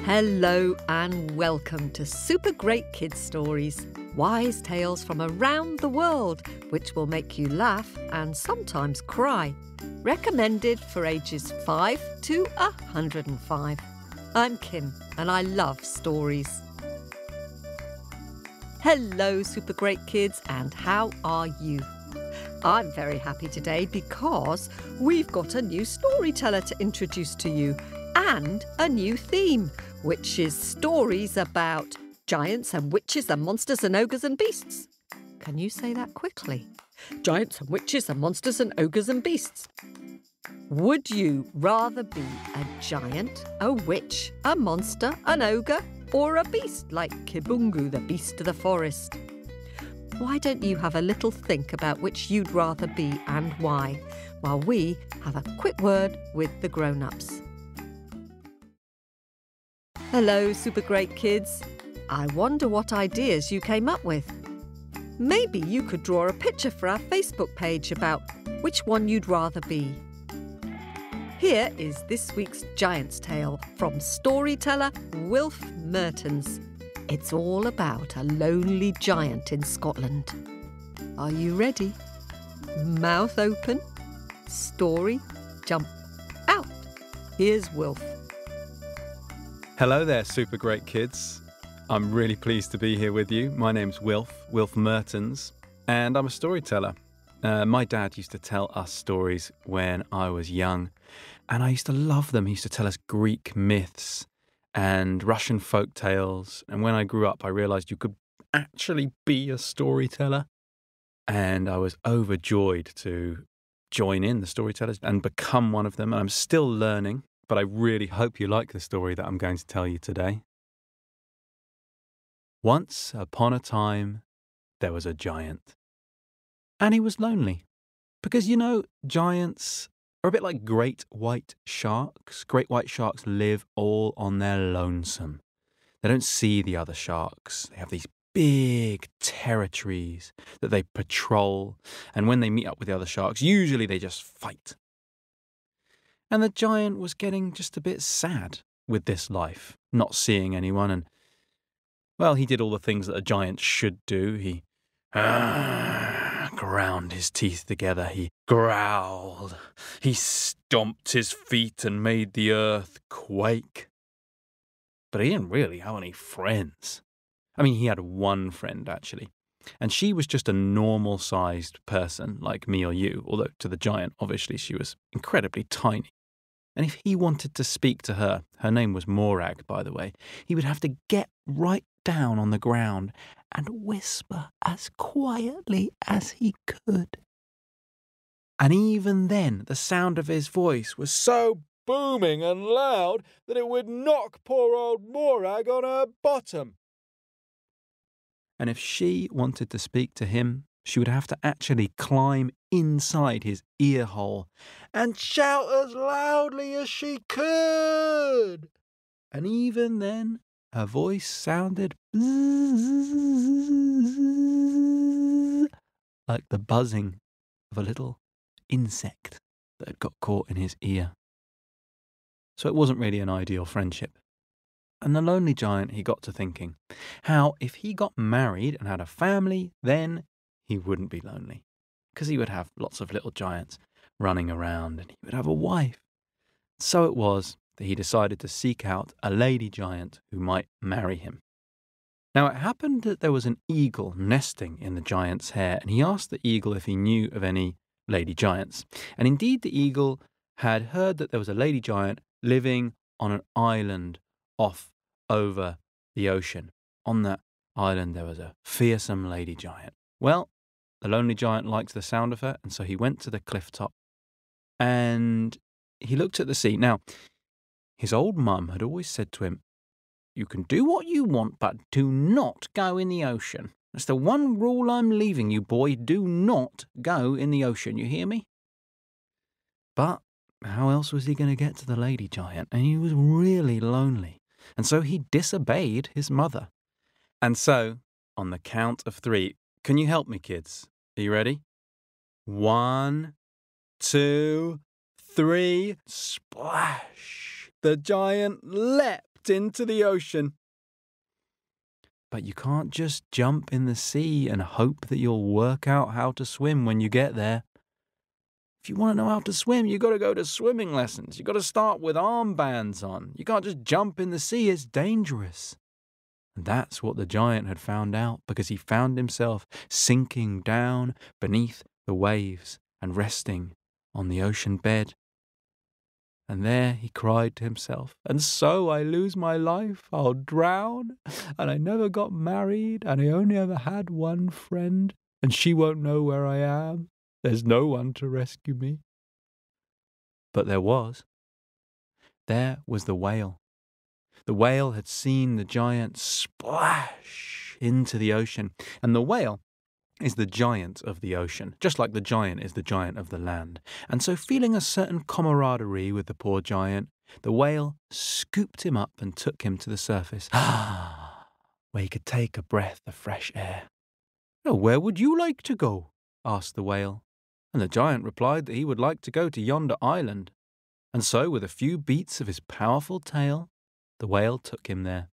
Hello and welcome to Super Great Kids Stories, wise tales from around the world which will make you laugh and sometimes cry. Recommended for ages 5 to 105. I'm Kim and I love stories. Hello Super Great Kids, and how are you? I'm very happy today because we've got a new storyteller to introduce to you and a new theme, which is stories about giants and witches and monsters and ogres and beasts. Can you say that quickly? Giants and witches and monsters and ogres and beasts. Would you rather be a giant, a witch, a monster, an ogre, or a beast like Kibungu, the beast of the forest? Why don't you have a little think about which you'd rather be and why, while we have a quick word with the grown-ups. Hello, Super Great Kids. I wonder what ideas you came up with. Maybe you could draw a picture for our Facebook page about which one you'd rather be. Here is this week's Giant's Tale from storyteller Wilf Merttens. It's all about a lonely giant in Scotland. Are you ready? Mouth open. Story, jump out. Here's Wilf. Hello there, Super Great Kids. I'm really pleased to be here with you. My name's Wilf Merttens, and I'm a storyteller. My dad used to tell us stories when I was young, and I used to love them. He used to tell us Greek myths and Russian folk tales, and when I grew up, I realised you could actually be a storyteller, and I was overjoyed to join in the storytellers and become one of them, and I'm still learning. But I really hope you like the story that I'm going to tell you today. Once upon a time, there was a giant. And he was lonely. Because, you know, giants are a bit like great white sharks. Great white sharks live all on their lonesome. They don't see the other sharks. They have these big territories that they patrol. And when they meet up with the other sharks, usually they just fight. And the giant was getting just a bit sad with this life, not seeing anyone. And, well, he did all the things that a giant should do. He ground his teeth together. He growled. He stomped his feet and made the earth quake. But he didn't really have any friends. I mean, he had one friend, actually. And she was just a normal-sized person like me or you, although to the giant, obviously, she was incredibly tiny. And if he wanted to speak to her, her name was Morag, by the way, he would have to get right down on the ground and whisper as quietly as he could. And even then, the sound of his voice was so booming and loud that it would knock poor old Morag on her bottom. And if she wanted to speak to him, she would have to actually climb inside his ear hole and shout as loudly as she could. And even then, her voice sounded like the buzzing of a little insect that had got caught in his ear. So it wasn't really an ideal friendship. And the lonely giant, he got to thinking how if he got married and had a family, then he wouldn't be lonely, because he would have lots of little giants running around and he would have a wife. So it was that he decided to seek out a lady giant who might marry him. Now it happened that there was an eagle nesting in the giant's hair, and he asked the eagle if he knew of any lady giants. And indeed the eagle had heard that there was a lady giant living on an island off over the ocean. On that island there was a fearsome lady giant. Well, the lonely giant liked the sound of her, and so he went to the cliff top and he looked at the sea. Now, his old mum had always said to him, "You can do what you want, but do not go in the ocean. That's the one rule I'm leaving you, boy. Do not go in the ocean, you hear me?" But how else was he going to get to the lady giant? And he was really lonely. And so he disobeyed his mother. And so on the count of 3. Can you help me, kids? Are you ready? 1, 2, 3. Splash! The giant leapt into the ocean. But you can't just jump in the sea and hope that you'll work out how to swim when you get there. If you want to know how to swim, you got to go to swimming lessons. You got to start with armbands on. You can't just jump in the sea. It's dangerous. And that's what the giant had found out, because he found himself sinking down beneath the waves and resting on the ocean bed. And there he cried to himself, "And so I lose my life, I'll drown, and I never got married, and I only ever had one friend, and she won't know where I am. There's no one to rescue me." But there was. There was the whale. The whale had seen the giant splash into the ocean, and the whale is the giant of the ocean, just like the giant is the giant of the land. And so, feeling a certain camaraderie with the poor giant, the whale scooped him up and took him to the surface, where he could take a breath of fresh air. "Oh, where would you like to go?" asked the whale. And the giant replied that he would like to go to yonder island. And so, with a few beats of his powerful tail, the whale took him there.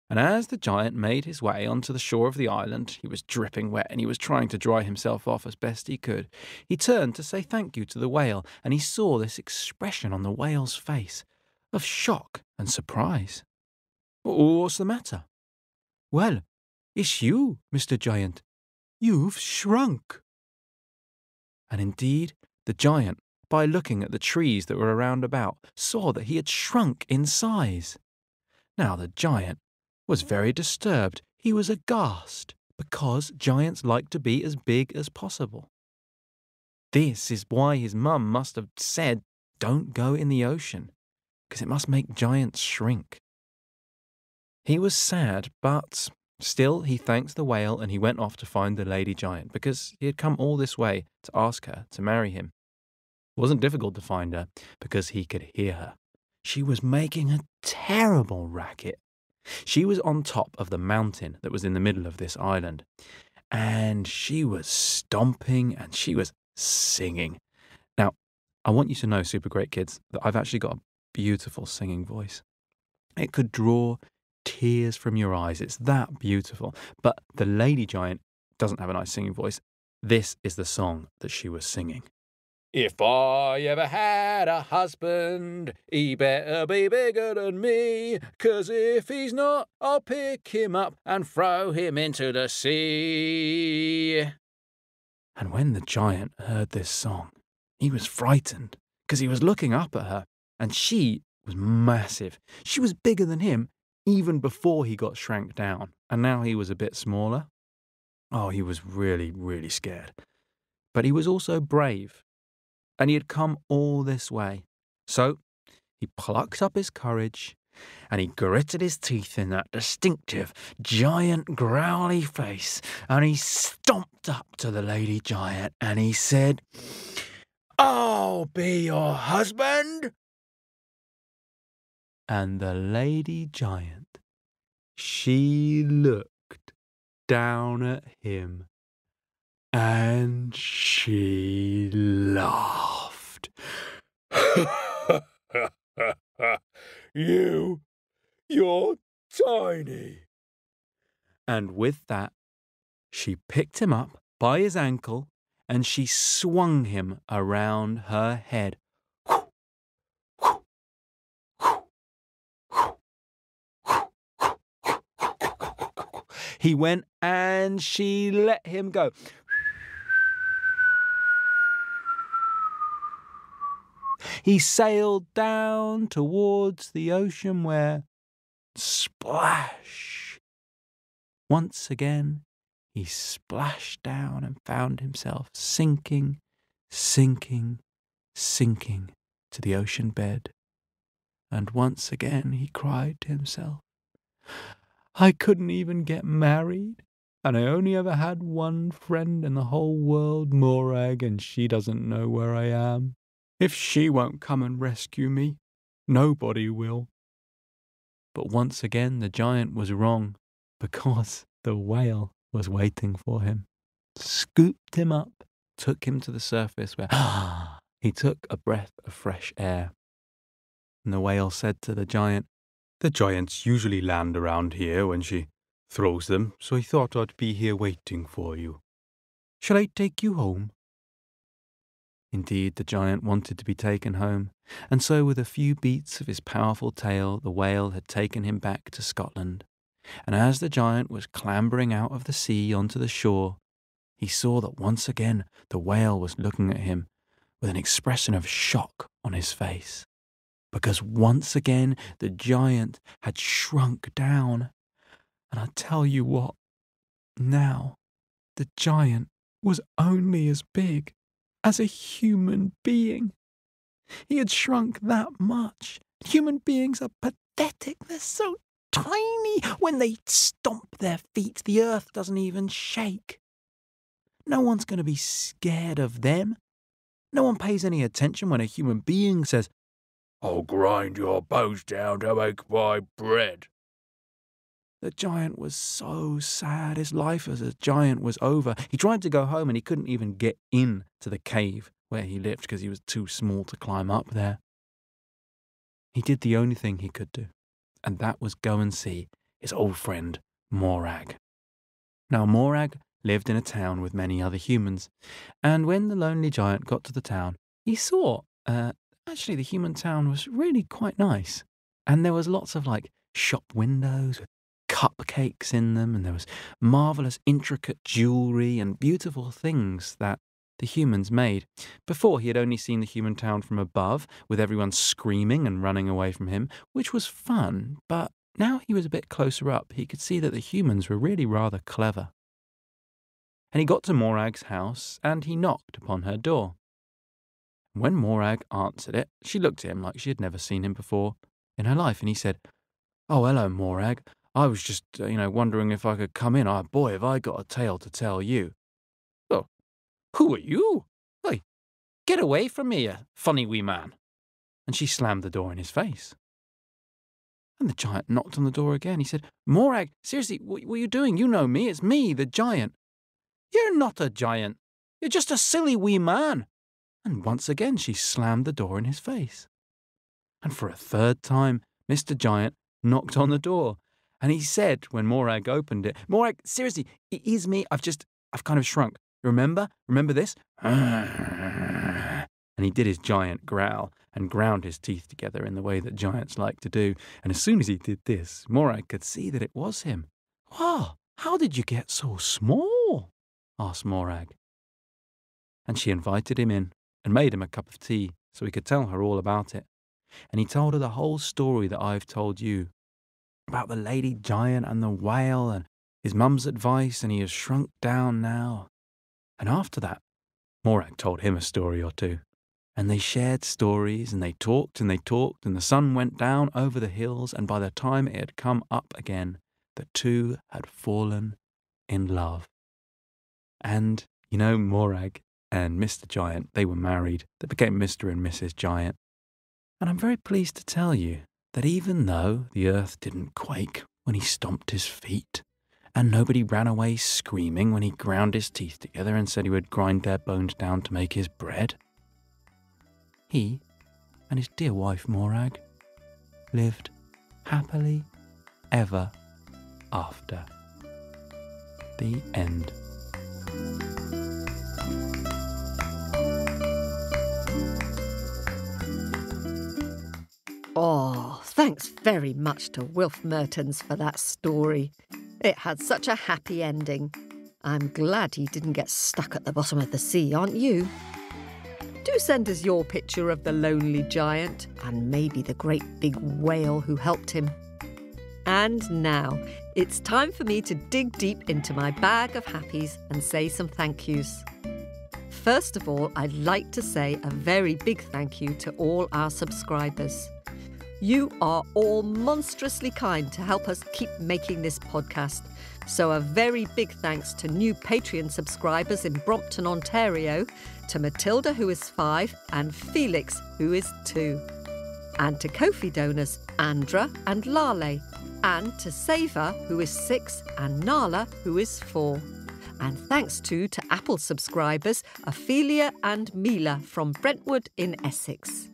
And as the giant made his way onto the shore of the island, he was dripping wet and he was trying to dry himself off as best he could. He turned to say thank you to the whale, and he saw this expression on the whale's face of shock and surprise. "What's the matter?" "Well, it's you, Mr. Giant. You've shrunk." And indeed, the giant, by looking at the trees that were around about, saw that he had shrunk in size. Now the giant was very disturbed. He was aghast, because giants like to be as big as possible. This is why his mum must have said, "Don't go in the ocean," because it must make giants shrink. He was sad, but still he thanked the whale, and he went off to find the lady giant, because he had come all this way to ask her to marry him. It wasn't difficult to find her, because he could hear her. She was making a terrible racket. She was on top of the mountain that was in the middle of this island, and she was stomping and she was singing. Now, I want you to know, super great kids, that I've actually got a beautiful singing voice. It could draw tears from your eyes. It's that beautiful. But the lady giant doesn't have a nice singing voice. This is the song that she was singing. "If I ever had a husband, he better be bigger than me, 'cause if he's not, I'll pick him up and throw him into the sea." And when the giant heard this song, he was frightened, 'cause he was looking up at her, and she was massive. She was bigger than him even before he got shrank down, and now he was a bit smaller. Oh, he was really, really scared. But he was also brave. And he had come all this way. So he plucked up his courage and he gritted his teeth in that distinctive, giant, growly face, and he stomped up to the lady giant and he said, "I'll be your husband." And the lady giant, she looked down at him and she laughed. You're tiny." And with that, she picked him up by his ankle and she swung him around her head. He went and she let him go. He sailed down towards the ocean where, splash! Once again, he splashed down and found himself sinking, sinking, sinking to the ocean bed. And once again he cried to himself, "I couldn't even get married, and I only ever had one friend in the whole world, Morag, and she doesn't know where I am. If she won't come and rescue me, nobody will." But once again the giant was wrong, because The whale was waiting for him, scooped him up, took him to the surface where he took a breath of fresh air. And the whale said to the giant, "The giants usually land around here when she throws them, so I thought I'd be here waiting for you. Shall I take you home?" Indeed, the giant wanted to be taken home, and so with a few beats of his powerful tail, the whale had taken him back to Scotland. And as the giant was clambering out of the sea onto the shore, he saw that once again the whale was looking at him with an expression of shock on his face. Because once again the giant had shrunk down. And I tell you what, now the giant was only as big as a human being. He had shrunk that much. Human beings are pathetic. They're so tiny. When they stomp their feet, the earth doesn't even shake. No one's going to be scared of them. No one pays any attention when a human being says, "I'll grind your bones down to make my bread." The giant was so sad. His life as a giant was over. He tried to go home and he couldn't even get in to the cave where he lived because he was too small to climb up there. He did the only thing he could do, and that was go and see his old friend Morag. Now Morag lived in a town with many other humans, and when the lonely giant got to the town, he saw actually the human town was really quite nice, and there was lots of shop windows with cupcakes in them, and there was marvellous intricate jewellery and beautiful things that the humans made. Before, he had only seen the human town from above, with everyone screaming and running away from him, which was fun, but now he was a bit closer up. He could see that the humans were really rather clever. And he got to Morag's house, and he knocked upon her door. When Morag answered it, she looked at him like she had never seen him before in her life, and he said, "Oh, hello, Morag. I was just, wondering if I could come in. Oh, boy, have I got a tale to tell you." "Oh, who are you? Hey, get away from me, you funny wee man." And she slammed the door in his face. And the giant knocked on the door again. He said, "Morag, seriously, what are you doing? You know me. It's me, the giant." "You're not a giant. You're just a silly wee man." And once again she slammed the door in his face. And for a third time, Mr. Giant knocked on the door. And he said, when Morag opened it, "Morag, seriously, it is me. I've kind of shrunk. Remember this?" And he did his giant growl and ground his teeth together in the way that giants like to do. And as soon as he did this, Morag could see that it was him. "Wow, how did you get so small?" asked Morag. And she invited him in and made him a cup of tea so he could tell her all about it. And he told her the whole story that I've told you, about the lady giant and the whale and his mum's advice, and he has shrunk down now. And after that, Morag told him a story or two. And they shared stories, and they talked, and the sun went down over the hills, and by the time it had come up again, the two had fallen in love. And, Morag and Mr. Giant, they were married. They became Mr. and Mrs. Giant. And I'm very pleased to tell you that even though the earth didn't quake when he stomped his feet, and nobody ran away screaming when he ground his teeth together and said he would grind their bones down to make his bread, he and his dear wife Morag lived happily ever after. The end. Oh, thanks very much to Wilf Merttens for that story. It had such a happy ending. I'm glad he didn't get stuck at the bottom of the sea, aren't you? Do send us your picture of the lonely giant and maybe the great big whale who helped him. And now, it's time for me to dig deep into my bag of happies and say some thank yous. First of all, I'd like to say a very big thank you to all our subscribers. You are all monstrously kind to help us keep making this podcast. So a very big thanks to new Patreon subscribers in Brompton, Ontario, to Matilda, who is 5, and Felix, who is 2. And to Ko-fi donors Andra and Lale. and to Seva, who is 6, and Nala, who is 4. And thanks to Apple subscribers Ophelia and Mila from Brentwood in Essex.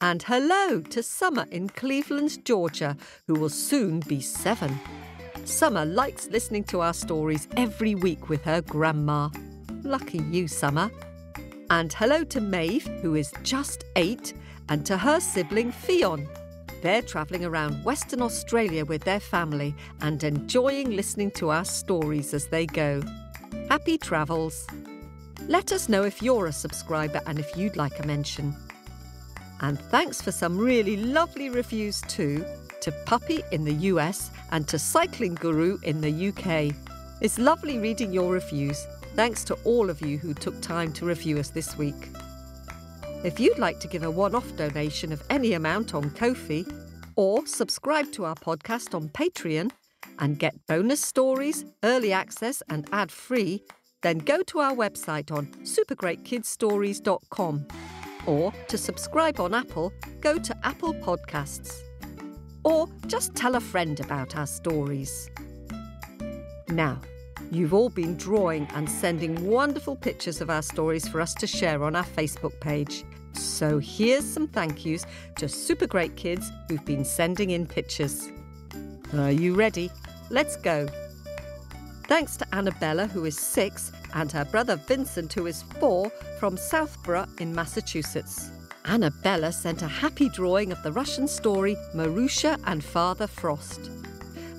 And hello to Summer in Cleveland, Georgia, who will soon be 7. Summer likes listening to our stories every week with her grandma. Lucky you, Summer. And hello to Maeve, who is just 8, and to her sibling Fionn. They're travelling around Western Australia with their family and enjoying listening to our stories as they go. Happy travels. Let us know if you're a subscriber and if you'd like a mention. And thanks for some really lovely reviews too, to Puppy in the US and to Cycling Guru in the UK. It's lovely reading your reviews. Thanks to all of you who took time to review us this week. If you'd like to give a one-off donation of any amount on Ko-fi, or subscribe to our podcast on Patreon and get bonus stories, early access and ad-free, then go to our website on supergreatkidsstories.com. Or to subscribe on Apple, go to Apple Podcasts. Or just tell a friend about our stories. Now, you've all been drawing and sending wonderful pictures of our stories for us to share on our Facebook page. So here's some thank yous to super great kids who've been sending in pictures. Are you ready? Let's go. Thanks to Annabella, who is 6, and her brother Vincent, who is 4, from Southborough in Massachusetts. Annabella sent a happy drawing of the Russian story Marusha and Father Frost.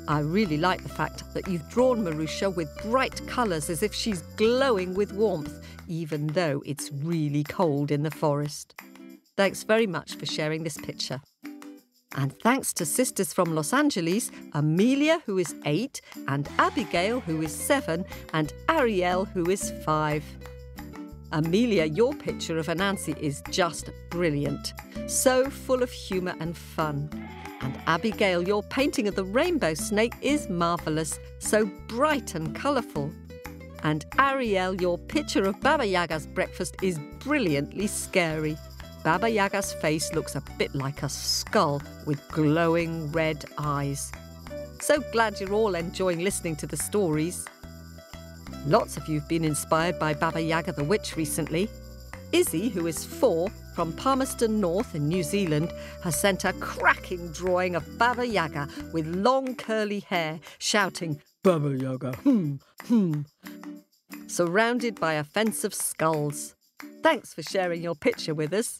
I really like the fact that you've drawn Marusha with bright colours as if she's glowing with warmth, even though it's really cold in the forest. Thanks very much for sharing this picture. And thanks to sisters from Los Angeles, Amelia, who is 8, and Abigail, who is 7, and Ariel, who is 5. Amelia, your picture of Anansi is just brilliant, so full of humour and fun. And Abigail, your painting of the rainbow snake is marvellous, so bright and colourful. And Ariel, your picture of Baba Yaga's breakfast is brilliantly scary. Baba Yaga's face looks a bit like a skull with glowing red eyes. So glad you're all enjoying listening to the stories. Lots of you have been inspired by Baba Yaga the Witch recently. Izzy, who is 4, from Palmerston North in New Zealand, has sent a cracking drawing of Baba Yaga with long curly hair, shouting, "Baba Yaga, surrounded by a fence of skulls. Thanks for sharing your picture with us.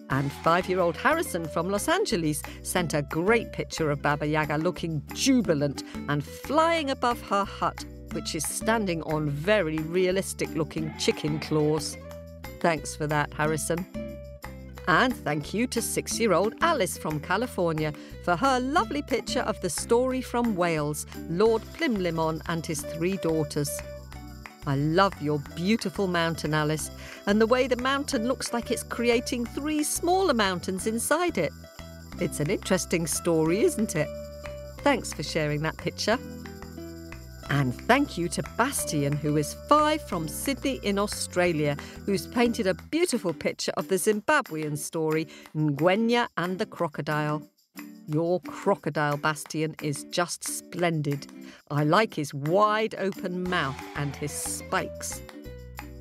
And 5-year-old Harrison from Los Angeles sent a great picture of Baba Yaga looking jubilant and flying above her hut, which is standing on very realistic-looking chicken claws. Thanks for that, Harrison. And thank you to 6-year-old Alice from California for her lovely picture of the story from Wales, Lord Plimlimmon and his 3 daughters. I love your beautiful mountain, Alice, and the way the mountain looks like it's creating 3 smaller mountains inside it. It's an interesting story, isn't it? Thanks for sharing that picture. And thank you to Bastian, who is 5 from Sydney in Australia, who's painted a beautiful picture of the Zimbabwean story, Ngwenya and the Crocodile. Your crocodile, Bastian, is just splendid. I like his wide open mouth and his spikes.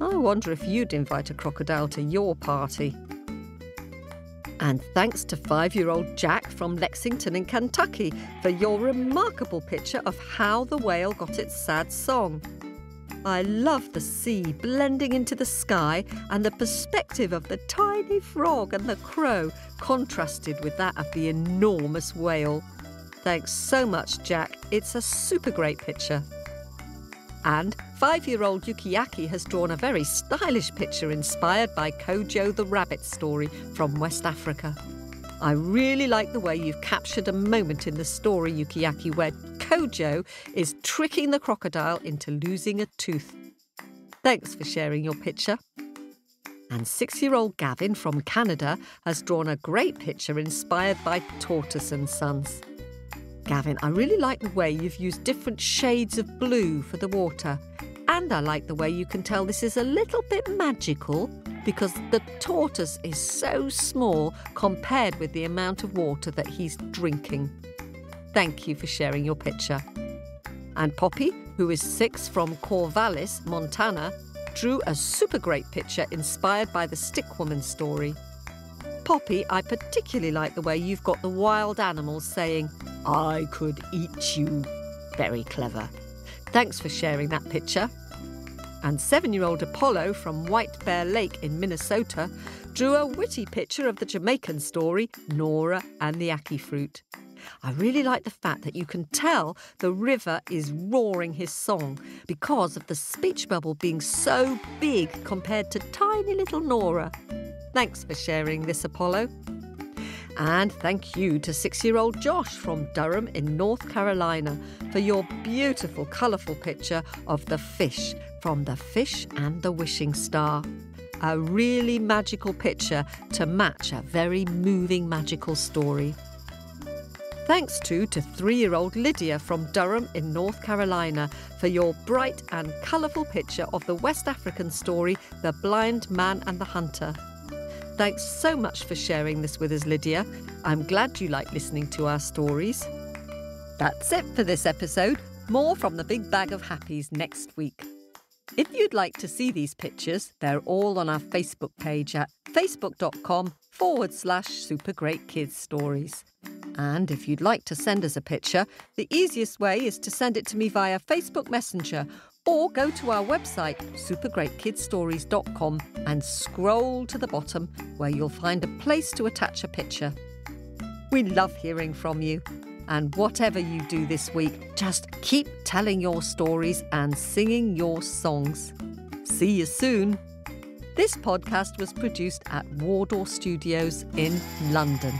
I wonder if you'd invite a crocodile to your party. And thanks to 5-year-old Jack from Lexington in Kentucky for your remarkable picture of how the whale got its sad song. I love the sea blending into the sky and the perspective of the tiny frog and the crow contrasted with that of the enormous whale. Thanks so much, Jack. It's a super great picture. And 5-year-old Yukiaki has drawn a very stylish picture inspired by Kojo the rabbit story from West Africa. I really like the way you've captured a moment in the story, Yukiaki, where Kojo is tricking the crocodile into losing a tooth. Thanks for sharing your picture. And 6-year-old Gavin from Canada has drawn a great picture inspired by Tortoise and Sons. Gavin, I really like the way you've used different shades of blue for the water. And I like the way you can tell this is a little bit magical because the tortoise is so small compared with the amount of water that he's drinking. Thank you for sharing your picture. And Poppy, who is 6 from Corvallis, Montana, drew a super great picture inspired by the Stick Woman story. Poppy, I particularly like the way you've got the wild animals saying, "I could eat you." Very clever. Thanks for sharing that picture. And 7-year-old Apollo from White Bear Lake in Minnesota drew a witty picture of the Jamaican story, Nora and the Ackee Fruit. I really like the fact that you can tell the river is roaring his song because of the speech bubble being so big compared to tiny little Nora. Thanks for sharing this, Apollo. And thank you to 6-year-old Josh from Durham in North Carolina for your beautiful, colourful picture of the fish from The Fish and the Wishing Star. A really magical picture to match a very moving, magical story. Thanks to 3-year-old Lydia from Durham in North Carolina for your bright and colourful picture of the West African story, The Blind Man and the Hunter. Thanks so much for sharing this with us, Lydia. I'm glad you like listening to our stories. That's it for this episode. More from the Big Bag of Happies next week. If you'd like to see these pictures, they're all on our Facebook page at facebook.com/supergreatkidsstories. And if you'd like to send us a picture, the easiest way is to send it to me via Facebook Messenger or go to our website, supergreatkidsstories.com, and scroll to the bottom where you'll find a place to attach a picture. We love hearing from you. And whatever you do this week, just keep telling your stories and singing your songs. See you soon. This podcast was produced at Wardour Studios in London.